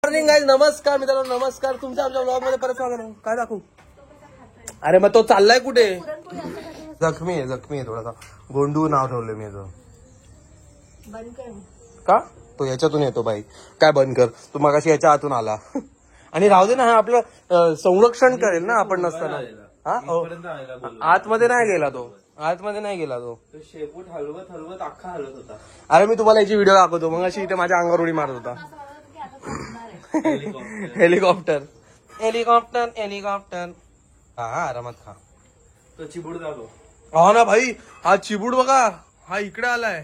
Morning guys, नमस्कार मित्रांनो, नमस्कार. तुमच्या आमच्या ब्लॉग मध्ये परत स्वागत आहे. काय दाखवू? अरे मग तो चाललाय कुठे? जखमी आहे थोडासा. गोंडू नाव ठेवलंय मी याचं. का तो याच्यातून येतो बाई? काय बंद कर तू, मगाशी याच्या हातून आला. आणि राहू दे ना, हा आपलं संरक्षण करेल ना आपण नसताना. हा आतमध्ये नाही गेला तो, आतमध्ये नाही गेला तो. शेपूट हलवत हलवत अख्खा हलत होता. अरे मी तुम्हाला याची व्हिडिओ दाखवतो. मग अशी इथे माझ्या अंगावर उडी मारत होता. Helicopter helicopter helicopter. हा आरामात खा. तो चिबूड दाखव. हा ना भाई, हा चिबूड बघा, हा इकडे आलाय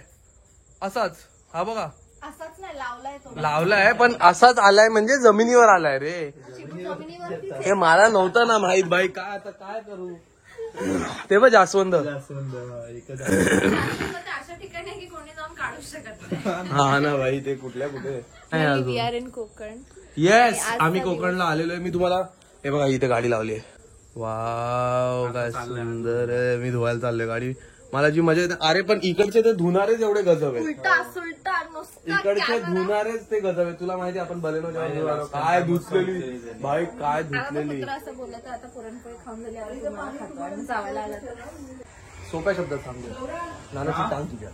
असाच. हा बघा असाच नाही लावलाय तो. लावलाय पण असाच आलाय, म्हणजे जमिनीवर आलाय रे. हे मला नव्हतं ना माहित भाई. काय आता काय करू? ते बघ जास्वंद. अशा ठिकाणी की कोणी जाऊन काढू शकत नाही. हा ना भाई, ते कुठल्या कुठे. We are in Konkan. Yes, आम्ही कोकणला आलेलो आहे. मी तुम्हाला हे बघा इथे गाडी लावली आहे. वाव काय सुंदर आहे. मी धुवायला चाललोय गाडी. मला जी मजा येते. अरे पण इकडचे ते धुणारेच एवढे गजब आहे. इकडचे धुणारेच ते गजब आहे. तुला माहिती आपण बलेनो जेव्हा काय धुतलेली भाई, काय धुतलेली. असं बोललं तर आता पुरणपोळी खाऊन झाली जावायला आला तर सोप्या शब्दात सांगतो. नानाची टांग तुझ्या.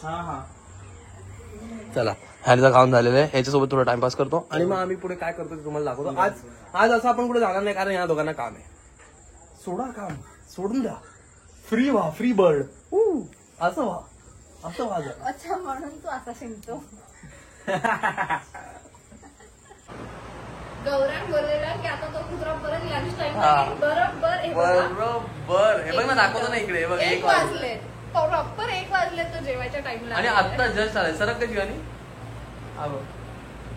हा हा चला, ह्याचं खाऊन झालेलं आहे. ह्याच्यासोबत थोडा टाइमपास करतो आणि मग आम्ही पुढे काय करतो ते तुम्हाला दाखवतो. आज असं आपण कुठे जाणार नाही, कारण या दोघांना काम आहे. सोडा काम, सोडून द्या. फ्री व्हा, फ्री बर्ड. असं व्हा, असं व्हा. अच्छा, म्हणून तू असा शिंकतो. गौरांग बोललेला की आता तो कुत्रा परत लंच टाइम बरोबर. हे बघ ना, दाखवतो ना इकडे. बघ 1 वाजले, प्रॉपर 1 वाजले तो जेवायच्या टाइमला. आणि आता जस्ट आलाय. सरक कशी आणि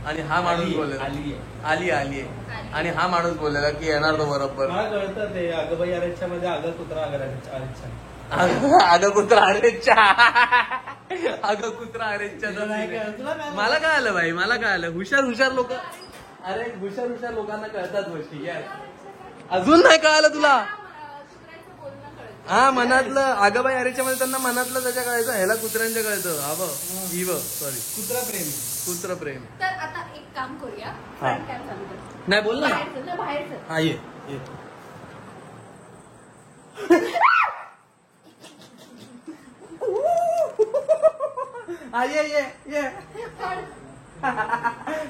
आणि हा माणूस बोललेला आली आहे. आणि हा माणूस बोललेला की येणार तो बरोबर. मला कळतं ते अगबाई अरेच्या मध्ये अगं कुत्रा अरेच्या. अगं कुत्रा अरेच्या. अगं कुत्रा अरेच्या. मला काय आलं भाई, मला काय आलं. हुशार लोक. अरे हुशार लोकांना कळतात गोष्टी. अजून नाही कळालं तुला? हा, मनातलं आगाबाई अरेच्या मध्ये त्यांना मनातलं त्याच्या कळायचं. ह्याला कुत्र्यांच्या कळतं. हा बघ, ही बघ, सॉरी, कुत्र प्रेम. तर आता एक काम करूया. फ्रंट कॅम चालू कर. नाही बोल ना. बाहेरचं. हा ये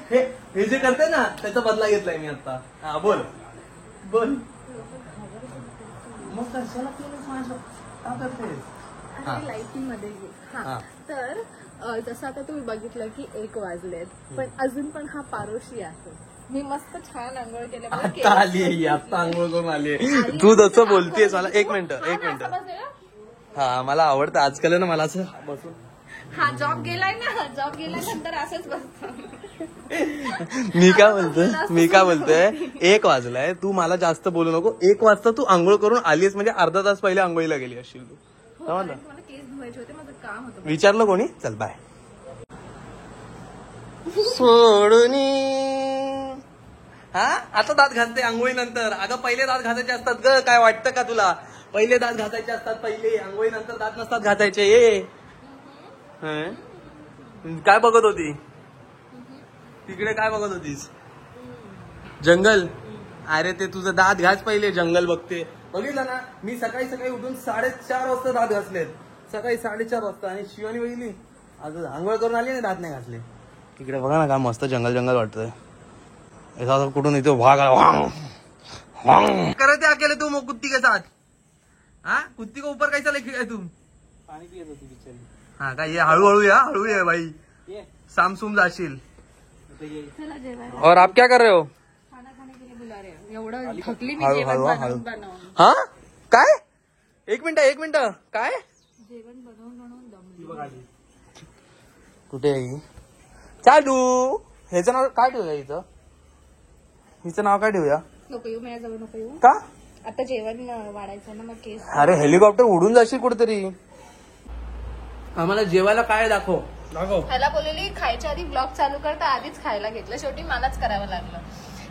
हे जे करते ना त्याचा बदला घेतलाय मी आता. हा बोल. मग कशाला केलंस माझं? का करतेस? लाईटिंग मध्ये तर जसं आता तुम्ही बघितलं की 1 वाजलेत, पण अजून पण हा पारोशी आहे. मी मस्त छान आंघोळ केल्या. आता आली, आता आंघोळ करून आली. तू जसं बोलतेस मला. एक मिनिट. हा, मला आवडतं आजकाल ना मला असं बसून. हा जॉब गेलाय ना, जॉब गेल्यानंतर असंच बसतो. मी काय बोलतोय 1 वाजलाय. तू मला जास्त बोलू नको. 1 वाजता तू आंघोळ करून आलीस म्हणजे अर्धा तास पहिले आंघोळीला गेली असशील तू. मला केस धुवायचे होते, माझं काम होतं. विचारलं कोणी? चल बाय. सोडून हा आता दात घासते आंघोळीनंतर. अगं पहिले दात घासायचे असतात ग. काय वाटतं का तुला? पहिले दात घासायचे असतात. पहिले आंघोळीनंतर दात नसतात घासायचे. काय बघत होती तिकडे? काय बघत होतीस? जंगल. अरे ते तुझं दात घास पहिले. जंगल बघते. बघितलं ना, मी सकाळी उठून 4:30 वाजता दात घासलेत. सकाळी 4:30 वाजता. आणि शिवानी बघितली आज आंघोळ करून आली आणि दात नाही घासले. इकडे बघा ना, काय मस्त जंगल वाटतंय. ऐसा कुठून इथे वाघ करते अकेले तू कुत्ती के साथ. हा, कुत्ती को ऊपर कैसा लेके गए तुम? पाणी पित होती बिचारी. हा काय, ये हळूहळू ये भाई. सामसूम जाशील. और आप क्या कर रहे हो? खाना खाने के लिए बुला रहे हैं. एवढं थकली मी. हळू. हा काय? एक मिनिट. काय जेवण बनवून दमली. कुठे आहे चालू? ह्याचं नाव काय ठेवूया? हिचं नाव काय ठेवूया? नको येऊ माझ्याजवळ, नको येऊ. का? आता जेवण वाढायचं ना, मग केस. अरे हेलिकॉप्टर उडून जाशील कुठेतरी. आम्हाला जेवायला काय दाखव. ह्याला बोललेली खायच्या आधी ब्लॉग चालू करता आधीच खायला घेतलं. शेवटी मलाच करावं लागलं.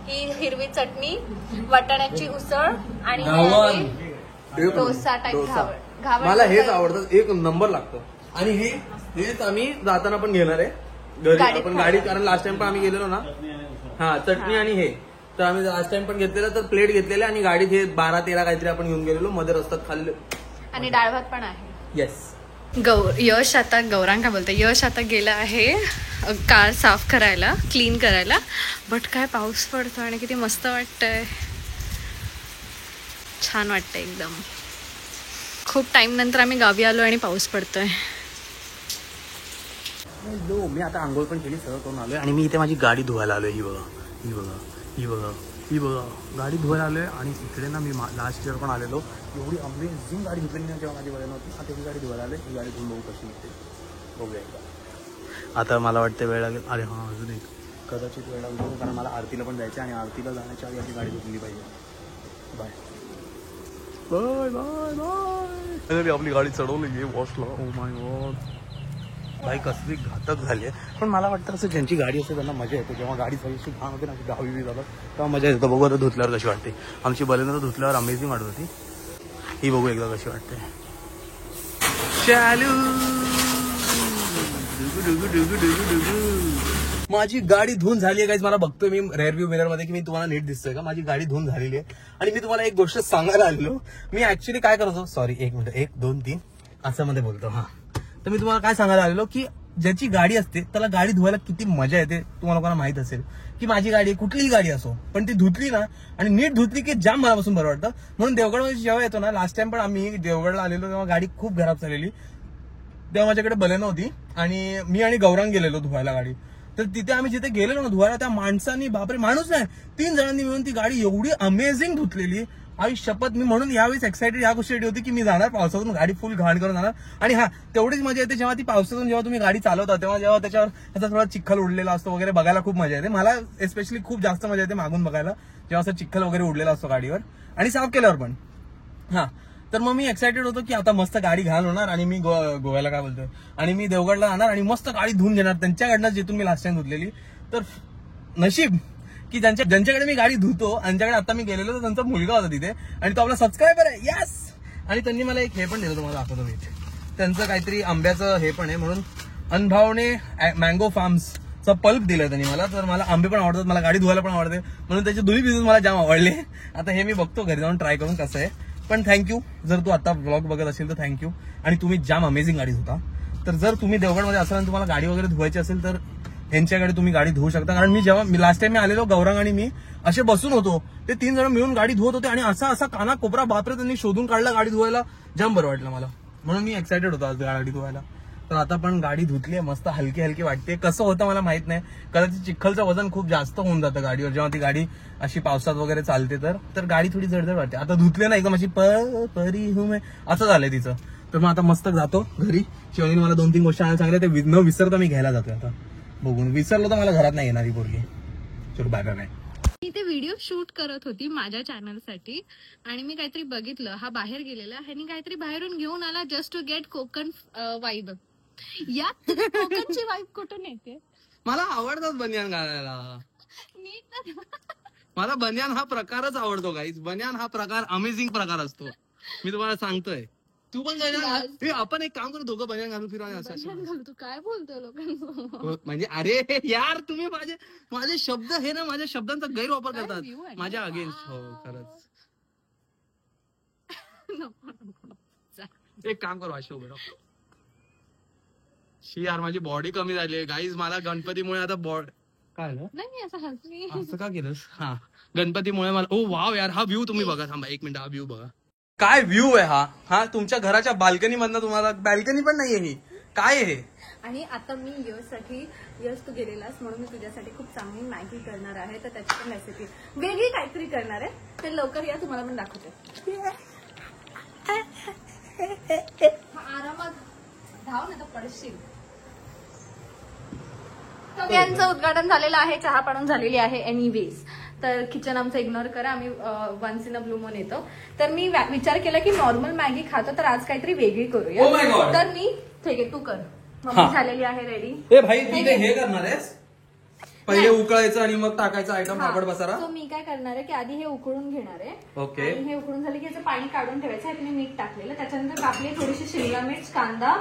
ही हिरवी चटणी, वाटाण्याची उसळ आणि डोसा टाईप घावण. मला हेच आवडतं. 1 नंबर लागतं. आणि हेच आम्ही जाताना पण घेणार आहे. घरी गाडीत आपण खायला. गाडी, कारण लास्ट टाइम पण आम्ही गेलेलो ना, हा चटणी आणि हे, तर आम्ही लास्ट टाइम पण घेतलेलं, तर प्लेट घेतलेले आणि गाडीत हे 12-13 काहीतरी आपण घेऊन गेलेलो, मध्ये रस्त्यात खाल्ले. आणि डाळ भात पण आहे. येस. यश आता गौरांग काय बोलते, यश आता गेला आहे कार साफ करायला, क्लीन करायला. बट काय पाऊस पडतो आणि किती मस्त वाटतंय, छान वाटतंय एकदम. खूप टाइम नंतर आम्ही गावी आलो आणि पाऊस पडतोय. मी आता आंघोळ पण केली, सगळं करून आलोय आणि मी इथे माझी गाडी धुवायला आलोय. ही बघा, ही बघा, ही बघा, ही बघा, गाडी धुवायला आलोय. आणि इकडे ना मी लास्ट इयर पण आलेलो, एवढी अमेझिंग गाडी धुतली ना जेव्हा माझी वेळ नव्हती. आता ही गाडी धुवायला आलोय, ही गाडी धुवून बघू कशी निघते, बघूया एकदा. आता मला वाटतं वेळ लागेल. अरे हां, अजून एक कदाचित वेळ लागतो, कारण मला आरतीला पण जायचं आणि आरतीला जाण्याच्या आधी आपली गाडी धुतली पाहिजे. Bye bye bye bye. आपली गाडी चढवली आहे वॉशला. ओ माय गॉड, बाई कसली घातक झाली आहे. पण मला वाटतं असं ज्यांची गाडी असते त्यांना मजा येते. जेव्हा गाडी थोडीशी घाण होते ना, गावी जातात तेव्हा मजा येते. बघू आता धुतल्यावर कशी वाटते. आमची बलेनो तर धुतल्यावर अमेझिंग वाटत होती. ही बघू एकदा कशी वाटते. चालू माझी गाडी धुवून झाली आहे गाईज. मला बघतोय मी रेअर व्ह्यू मिरर मध्ये की मी तुम्हाला नीट दिसतोय का. माझी गाडी धुवून झालेली आहे. आणि मी तुम्हाला एक गोष्ट सांगायला आलेलो. मी ऍक्च्युली काय करतो, सॉरी एक मिनिट, 1 2 3 असं मध्ये बोलतो. हा, तर मी तुम्हाला काय सांगायला आलेलो की ज्याची गाडी असते त्याला गाडी धुवायला किती मजा येते. तुम्हाला लोकांना माहित असेल की माझी गाडी, कुठलीही गाडी असो, पण ती धुतली ना आणि नीट धुतली की जाम मनापासून बरं वाटतं. म्हणून देवगडमध्ये जेव्हा येतो ना, लास्ट टाइम पण आम्ही देवगडला आलेलो तेव्हा गाडी खूप खराब झालेली. तेव्हा माझ्याकडे बलेनो होती आणि मी आणि गौरांग गेलेलो धुवायला गाडी. तर तिथे आम्ही जिथे गेलेलो ना धुवायला, त्या माणसांनी, बापरे, माणूस नाही 3 जणांनी मिळून ती गाडी एवढी अमेझिंग धुतलेली. आई शपथ, मी म्हणून यावेळेस एक्साइटेड या गोष्टीसाठी होती की मी जाणार पावसातून, गाडी फुल घाण करून जाणार. आणि हा, तेवढीच मजा येते जेव्हा ती पावसातून जेव्हा तुम्ही गाडी चालवता तेव्हा जेव्हा त्याच्यावर त्याचा थोडा चिखल उडलेला असतो वगैरे बघायला खूप मजा येते. मला एस्पेशली खूप जास्त मजा येते मागून बघायला, जेव्हा असं चिखल वगैरे उडलेला असतो गाडीवर आणि साफ केल्यावर पण. हा, तर मग मी एक्साइटेड होतो की आता मस्त गाडी घाण होणार आणि मी गोव्याला काय बोलतोय, आणि मी देवगडला जाणार आणि मस्त गाडी धुवून घेणार त्यांच्याकडनं, जिथून मी लास्ट टाइम धुतलेली. तर नशीब की ज्यांच्याकडे मी गाडी धुतो, त्यांच्याकडे आता मी गेलेलो तर त्यांचा मुलगा होता तिथे आणि तो आपला सबस्क्रायबर आहे. यस. आणि त्यांनी मला एक हे पण दिलं, तुम्हाला दाखवतो मी. त्यांचं काहीतरी आंब्याचं हे पण आहे, म्हणून अनभावने मँगो फार्म्सचा पल्प दिलाय त्यांनी मला. तर मला आंबे पण आवडतात, मला गाडी धुवायला पण आवडते, म्हणून त्याचे दोन्ही बिझनेस मला जाम आवडले. आता हे मी बघतो घरी जाऊन ट्राय करून कसं आहे. पण थँक्यू, जर तू आता ब्लॉग बघत असेल तर थँक्यू. आणि तुम्ही जाम अमेझिंग गाडी धुता. तर जर तुम्ही देवगडमध्ये असाल आणि तुम्हाला गाडी वगैरे धुवायची असेल तर यांच्याकडे तुम्ही गाडी धुवू शकता. कारण मी जेव्हा लास्ट टाइम मी आलेलो, गौरांग आणि मी असे बसून होतो, ते 3 जण मिळून गाडी धुवत होते आणि असा काना कोपरा, बापरे, त्यांनी शोधून काढला गाडी धुवायला. जाम बरं वाटलं मला, म्हणून मी एक्सायटेड होतो आज गाडी धुवायला. तर आता पण गाडी धुतली आहे, मस्त हलकी हलकी वाटते. कसं होतं मला माहित नाही, कदाचित चिखलचं वजन खूप जास्त होऊन जातं गाडीवर जेव्हा ती गाडी अशी पावसात वगैरे चालते, तर गाडी थोडी जडजड वाटते. आता धुतले ना एकदम अशी परी हुमे असं झालंय तिचं. तर मग आता मस्त जातो घरी. शिवानीने मला 2-3 गोष्टी आणायला सांगितल्या, ते न विसरता मी घ्यायला जातोय. आता बघून, विसरलो तर मला घरात नाही येणारी पोरगी. चलो बाय बाय बाय. मी ते व्हिडिओ शूट करत होती माझ्या चॅनलसाठी आणि मी काहीतरी बघितलं, हा बाहेर गेलेला, ह्यानी काहीतरी बाहेरून घेऊन आला just to get Konkan vibe. यात कोकणची वाईब कुठून येते? मला आवडतात बनियान घालायला. मला बनियान हा प्रकारच आवडतो गाईज. बनियान हा प्रकार अमेझिंग प्रकार असतो, मी तुम्हाला सांगतोय. तू पण बनियान, आपण एक काम करू, दोघं बनियान घालून फिरवा. तू काय बोलतोय लोकांना? म्हणजे अरे यार, तुम्ही माझे शब्द हे ना, माझ्या शब्दांचा गैरवापर करतात माझ्या अगेन्स्ट. हो खरंच. एक काम करू अशोक, यार माझी बॉडी कमी झाली आहे गाईज. मला गणपतीमुळे आता काय नाही असं का केलंस? हा, गणपतीमुळे मला, ओ वाव यार, हा व्ह्यू तुम्ही बघा. थांबा 1 मिनिट, हा व्ह्यू बघा. काय व्ह्यू आहे हा. हा, तुमच्या घराच्या बाल्कनी मधनं, तुम्हाला बाल्कनी पण नाहीये ही, काय आहे? आणि आता मी यश तू गेलेलास म्हणून मी तुझ्यासाठी खूप चांगली मॅगी करणार आहे. तर त्याची पण रेसिपी वेगळी काहीतरी करणार आहे, ते लवकर या, तुम्हाला पण दाखवते. आरामात धाव नाही तर पडशील. यांचं उद्घाटन झालेलं आहे, चहा पाडून झालेली आहे. एनिवेज, तर किचन आमचं इग्नोर करा, आम्ही once in a blue moon येतो. तर मी विचार केला की नॉर्मल मॅगी खातो, तर आज काहीतरी वेगळी करूया. तर मी ठीक आहे, तू कर. मम्मी झालेली आहे रेडी. ए भाई, तू ते हे करणार आहेस, पहिले उकळायचं आणि मग टाकायचं आयटम पापड बसारा. सो मी काय करणार आहे की आधी हे उकळून घेणार आहे. ओके. हे उकळून झाले की याचं पाणी काढून ठेवायचं आहे. मी मीठ टाकलेलं, त्याच्यानंतर कापली थोडीशी शिमला मिर्च, कांदा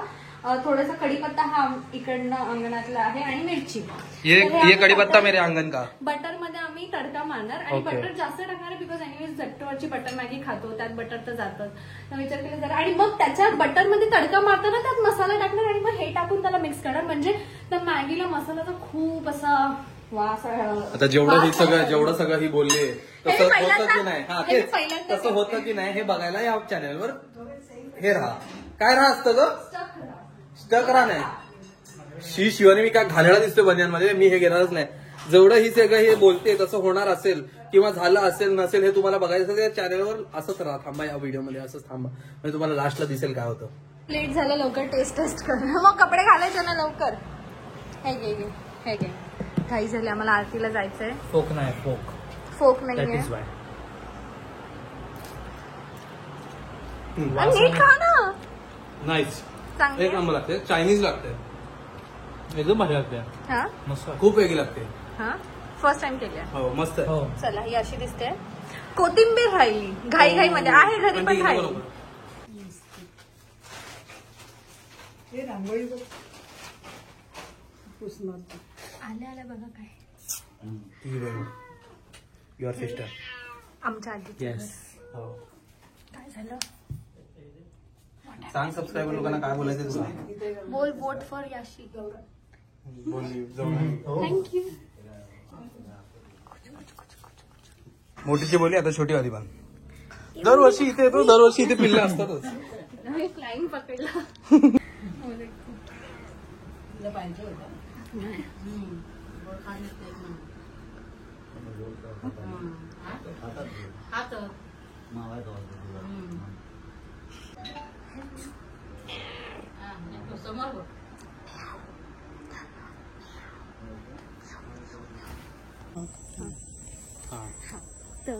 थोडासा कढीपत्ता हा इकडनं अंगणातला आहे आणि मिरची. ये कढीपत्ता मेरे अंगण का. बटर मध्ये आम्ही तडका मारणार आणि बटर जास्त टाकणार बिकॉज एनिवेज झटपटची बटर मॅगी खातो, त्यात बटर तर जातं. तर विचार केला जरा आणि मग त्याच्या बटर मध्ये तडका मारताना त्यात मसाला टाकणार आणि मग हे टाकून त्याला मिक्स करणार. म्हणजे त्या मॅगीला मसाल्याचा खूप असा वास. आता जेवढं सगळं ही बोलले तसं होतं की नाही. हा तेच तसं होतं की नाही हे बघायला या चॅनलवर हे राहा. काय राहा असतं ग, स्टक राहा नाही. शिवानी मी काय घालणं दिसतोय बनियांमध्ये, मी हे घेणारच नाही. जेवढं ही सगळं हे बोलते तसं होणार असेल किंवा झालं असेल नसेल हे तुम्हाला बघायचं असेल चॅनलवर असंच राहा. थांबा या व्हिडिओमध्ये असंच थांबा, म्हणजे तुम्हाला लास्टला दिसेल काय होतं. लेट झालं, लवकर टेस्ट कर. मग कपडे घालायचे ना लवकर. हे घे घाई झाली, आम्हाला आरतीला जायचंय. फोक नाही, फोक नाहीये. नीट खा ना. नाईस. चांगली एक नंबर लागते, चायनीज लागते, एकदम भारी लागते. हा मस्त. खूप वेगळी लागते. हा फर्स्ट टाइम केली. हो मस्त आहे. हो. चला ही अशी दिसते. कोथिंबीर राहिली घाई मध्ये आहे घरी पण राहिली. आल्या बघा काय युअर सिस्टर आमच्या आजी. हो. काय झालं सांग सबस्क्रायबर लोकांना काय बोलायचं तुला. बोल वोट फॉर याशी. थँक्यू. मोठीची बोली आता छोटी वाली पण. दरवर्षी इथे येतो, दरवर्षी इथे पिल्ले असतातच. फ्लाइंग पकडला. तर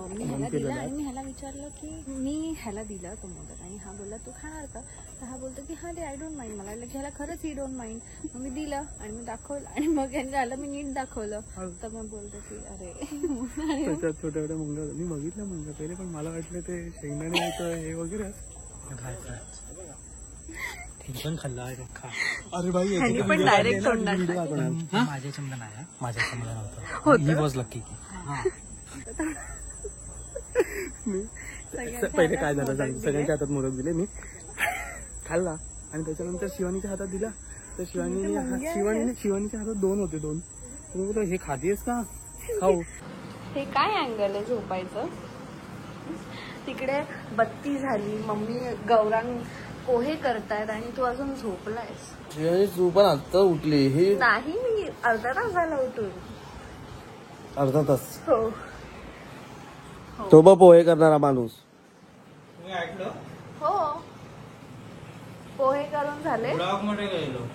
मी ह्याला दिला आणि मी ह्याला विचारलं की मी ह्याला दिला तो मोदक आणि हा बोलला तू खाणार का. तर हा बोलतो की हा दे, आय डोंट माइंड. मला ह्याला खरंच ही डोंट माइंड. मग मी दिलं आणि मी दाखवलं आणि मग यांनी झालं मी नीट दाखवलं तर मग बोलतो की अरे त्याच्यात छोट्या छोट्या मुंग्या मी बघितलं मुंग्या पहिले, पण मला वाटलं ते शेंगदाणे हे वगैरे पण खाल्ला. अरे भाई ह्यांनी पण डायरेक्ट तोंडात माझ्या चमचा नाही, माझ्या चमचा नव्हतं. He was lucky. पहिले काय झालं सांग. सगळ्यांच्या हातात मोदक दिले, मी खाल्ला आणि त्याच्यानंतर शिवानीच्या हातात दिला. तर शिवानीच्या हातात दोन होते. तर हे खातीयस का, खाऊ. हे काय अँगल आहे झोपायचं. तिकडे बत्ती झाली, मम्मी गौरांग पोहे करतायत आणि तू अजून झोपलायस. तू पण आता उठली. ही नाही मी अर्धा तास झाला उठून. अर्धा तास. हो तो बा पोहे करणारा माणूस. हो पोहे करून झाले. ब्लॉग मध्ये गेलो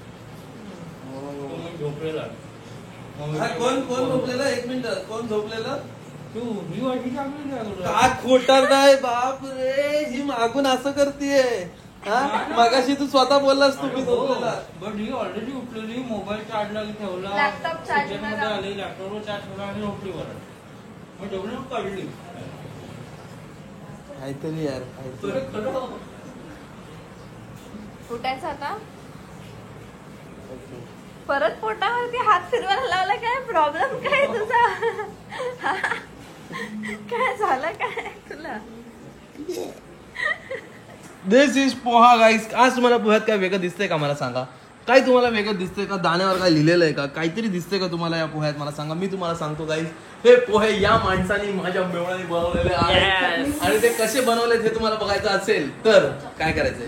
झोपलेला. कोण झोपलेलं. एक मिनिट, कोण झोपलेलं. तू ही वाटी काय खोटार नाही बाप रे. ही मागून असं करतेय. मगाशी तू स्वतः बोललास तुम्ही झोपलेला. बट ही ऑलरेडी उठलेली. मोबाईल चार्जला ठेवला, लॅपटॉप चार्जिंग आली, लॅपटॉपवर चार्ज ठेवला आणि झोपली बरं. मग जेवढी काढली काहीतरी यार. उठायचं आता. परत पोटावरती हात फिरवायला लावला. काय प्रॉब्लेम काय तुझा. काय झालं काय तुला. दिस इज पोहा गाईस. आज तुम्हाला पोह्यात काय वेगळं दिसतंय का मला सांगा. काय तुम्हाला वेगळं दिसतंय का. दाण्यावर काय लिहिलेलं आहे का, काहीतरी दिसतंय का तुम्हाला या पोह्यात मला सांगा. मी तुम्हाला सांगतो गाईस, हे पोहे या माणसाने माझ्या मेवण्याने बनवलेले आहेत आणि ते कसे बनवलेत हे तुम्हाला बघायचं असेल तर काय करायचंय.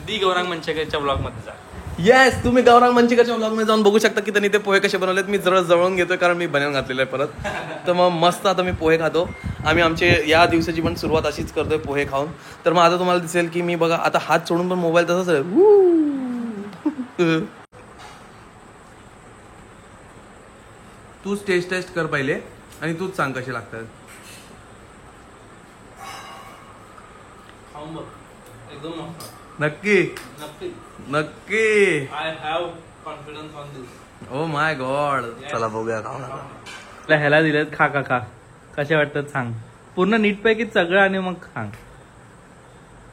दी गौरांग मंचेकरच्या ब्लॉग मध्ये जा. येस, तुम्ही गौरांग मंचिकरच्या ब्लॉग मध्ये जाऊन बघू शकता की त्यांनी ते पोहे कसे बनवलेत. मी जवळून घेतोय कारण मी बनवून घातलेलं आहे परत. तर मग मस्त आता मी पोहे खातो. आम्ही आमचे या दिवसाची पण सुरुवात अशीच करतोय पोहे खाऊन. तर मग आता तुम्हाला दिसेल की मी बघा आता हात सोडून पण मोबाईल तसाच आहे. तूच टेस्ट कर पहिले आणि तूच सांग कसे लागतात. एकदम मस्त. नक्की नक्की. I have confidence on this. Oh my God. चला बघूया खाऊन. ह्याला दिलेत. खा कसे वाटतात सांग. पूर्ण नीटपैकी सगळं आणि मग सांग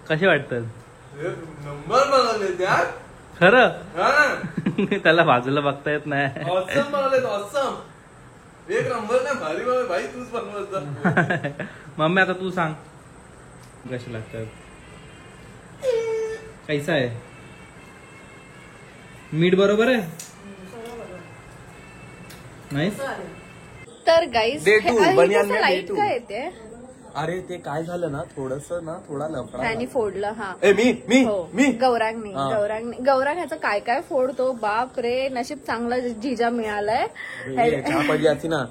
कसे वाटतात. नंबर बनवले त्या खरं हा त्याला बाजूला बघता येत नाही. ऑसम बनवले ऑसम. एक नंबर नाही भारी बनवले भाई तूच बनवत. मम्मी आता तू सांग कशी लागतात. कैसा आहे मीठ बरोबर आहे नाही. तर गाईज Day two, बनियान में day लाईट two. काय येते अरे ते काय झालं ना थोडा लफडा. त्याने फोडलं. हा मी हो गौरांगनी गौरांग ह्याचं काय काय फोडतो. बाप रे नशीब चांगलं जिजा मिळालाय. चहा पडली असती ना.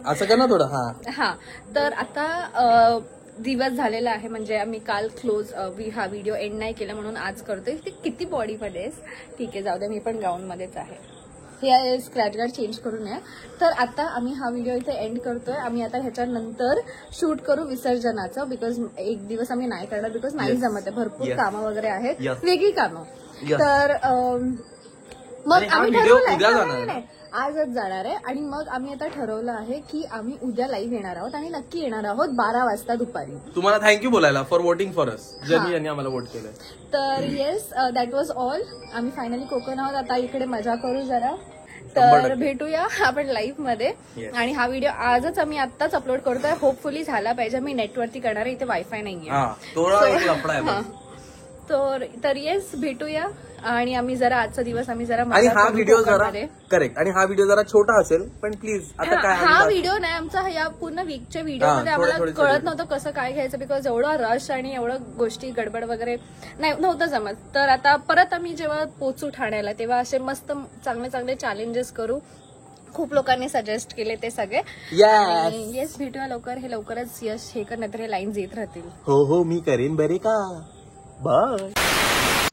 असं कर ना थोडं. हा तर आता दिवस झालेला आहे म्हणजे आम्ही काल क्लोज हा व्हिडिओ एंड नाही केला म्हणून आज करतोय. ते किती बॉडीमध्ये ठीक आहे जाऊ दे मी पण गाऊन मध्येच आहे. हे स्क्रॅच गार्ड चेंज करून आहे. तर आता आम्ही हा व्हिडिओ इथे एंड करतोय. आम्ही आता ह्याच्यानंतर शूट करू विसर्जनाचं बिकॉज एक दिवस आम्ही नाही करणार बिकॉज नाही जमत आहे. भरपूर कामं वगैरे आहेत वेगळी कामं. तर मग आम्ही ठरवलंय आजच जाणार आहे आणि मग आम्ही आता ठरवलं आहे की आम्ही उद्या लाईव्ह येणार आहोत आणि नक्की येणार आहोत 12 वाजता दुपारी. तुम्हाला थँक्यू बोलायला फॉर वोटिंग फॉर अस. ज्यांनी आम्हाला वोट केलं. तर येस दॅट वॉज ऑल. आम्ही फायनली कोकण आहोत. आता इकडे मजा करू जरा. तर भेटूया आपण लाईव्ह मध्ये. आणि हा व्हिडिओ आजच आम्ही आत्ताच अपलोड करतोय. होपफुली झाला पाहिजे. मी नेटवरती करणार आहे. इथे वायफाय नाहीये. तर येस भेटूया आणि आम्ही जरा आजचा दिवस आम्ही जरा आणि हा व्हिडिओ जरा करेक्ट. आणि हा व्हिडिओ जरा छोटा असेल पण प्लीज आता काय हा व्हिडिओ नाही आमचा या पूर्ण वीकच्या व्हिडिओमध्ये आम्हाला कळत नव्हतं कसं काय घ्यायचं बिकॉज एवढं रश आणि एवढं गोष्टी गडबड वगैरे नव्हतं जमत. तर आता परत आम्ही जेव्हा पोचू ठाण्याला तेव्हा असे मस्त चांगले चांगले चॅलेंजेस करू. खूप लोकांनी सजेस्ट केले ते सगळे. येस भेटूया लवकर. हे लवकरच यश हे कर नाहीतर हे लाईन्स येत राहतील. हो मी करेन बरे का. बाय.